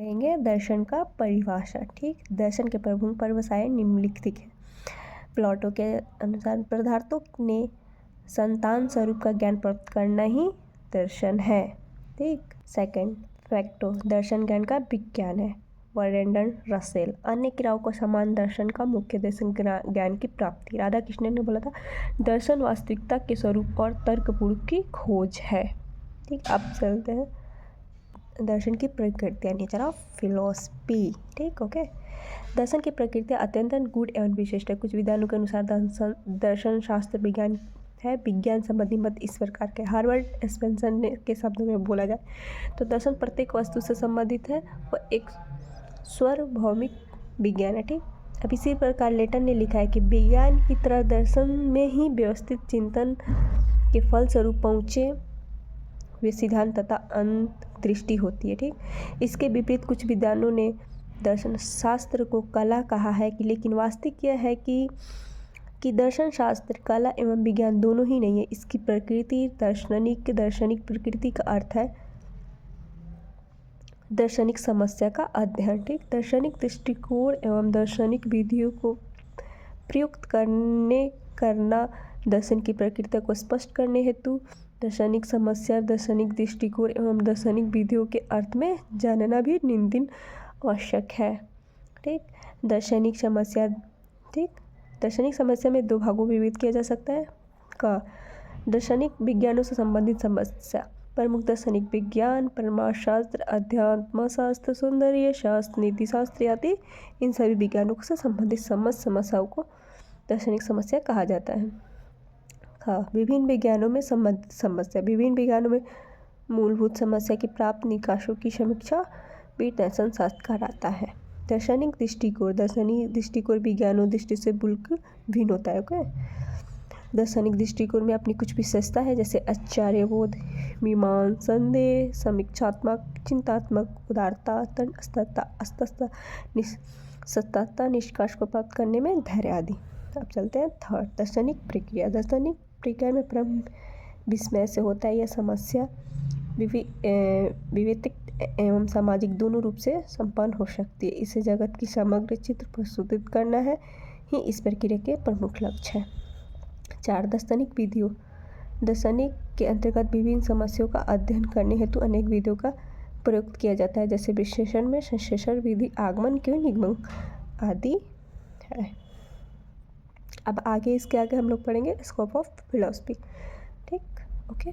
पढ़ेंगे दर्शन का परिभाषा। ठीक, दर्शन के प्रमुख परिभाषाएं निम्नलिखित है। प्लेटो के अनुसार पदार्थों ने संतान स्वरूप का ज्ञान प्राप्त करना ही दर्शन है। ठीक, सेकंड, फैक्टो दर्शन ज्ञान का विज्ञान है। बर्ट्रैंड रसेल, अन्य क्रियाओं को समान दर्शन का मुख्य दर्शन ज्ञान की प्राप्ति। राधा कृष्णन ने बोला था दर्शन वास्तविकता के स्वरूप और तर्कपूर्वक की खोज है। ठीक, अब चलते हैं दर्शन की प्रकृति, नेचर ऑफ फिलोसफी। ठीक, ओके। दर्शन की प्रकृति अत्यंत गूढ़ एवं विशिष्ट है। कुछ विद्वानों के अनुसार दर्शन शास्त्र विज्ञान है। विज्ञान संबंधी मत इस प्रकार के हार्वर्ड स्पेंसर के शब्दों में बोला जाए तो दर्शन प्रत्येक वस्तु से संबंधित है और एक सार्वभौमिक विज्ञान है। ठीक, अब इसी प्रकार लेटन ने लिखा है कि विज्ञान की तरह दर्शन में ही व्यवस्थित चिंतन के फलस्वरूप पहुँचे वे सिद्धांत तथा अंतर्दृष्टि होती है। ठीक, इसके विपरीत कुछ विद्वानों ने दर्शन शास्त्र को कला कहा है कि लेकिन वास्तविक यह है कि दर्शन शास्त्र कला एवं विज्ञान दोनों ही नहीं है। इसकी प्रकृति दार्शनिक प्रकृति का अर्थ है दार्शनिक समस्या का अध्ययन। ठीक, दार्शनिक दृष्टिकोण एवं दार्शनिक विधियों को प्रयुक्त करना दर्शन की प्रकृति को स्पष्ट करने हेतु दार्शनिक समस्या, दार्शनिक दृष्टिकोण एवं दार्शनिक विधियों के अर्थ में जानना भी निंदनीय आवश्यक है। ठीक, दार्शनिक समस्या। ठीक, दार्शनिक समस्या में दो भागों में विभक्त किया जा सकता है। दार्शनिक विज्ञानों से संबंधित समस्या। प्रमुख दार्शनिक विज्ञान परमाशास्त्र, अध्यात्म शास्त्र, सौंदर्य शास्त्र, नीति शास्त्र आदि इन सभी विज्ञानों से संबंधित समस्याओं को दार्शनिक समस्या कहा जाता है। विभिन्न विज्ञानों में संबंधित समस्या। विभिन्न विज्ञानों में मूलभूत समस्या की प्राप्त निकायों की समीक्षा भी दर्शन शास्त्र कहलाता है। दार्शनिक दृष्टिकोण विज्ञानों दृष्टि से बिल्कुल भिन्न होता है। ओके, दार्शनिक दृष्टिकोण में अपनी कुछ विशेषता है जैसे आचार्यबोध, मीमांसा, संदेह, समीक्षात्मक, चिंतात्मक, उदारता, तटस्थता, सत्यता, निष्कर्ष को प्राप्त करने में धैर्य आदि। अब चलते हैं थर्ड, दार्शनिक प्रक्रिया। दार्शनिक प्रक्रिया में परम विस्मय से होता है यह समस्या विवेक एवं सामाजिक दोनों रूप से संपन्न हो सकती है। इसे जगत की समग्र चित्र प्रस्तुत करना है ही इस प्रक्रिया के प्रमुख लक्ष्य है। 4, दार्शनिक विधियों। दार्शनिक के अंतर्गत विभिन्न समस्याओं का अध्ययन करने हेतु अनेक विधियों का प्रयोग किया जाता है जैसे विश्लेषण में संश्लेषण विधि, आगमन के निगमन आदि है। अब आगे इसके आगे हम लोग पढ़ेंगे स्कोप ऑफ फिलॉसफी। ठीक, ओके।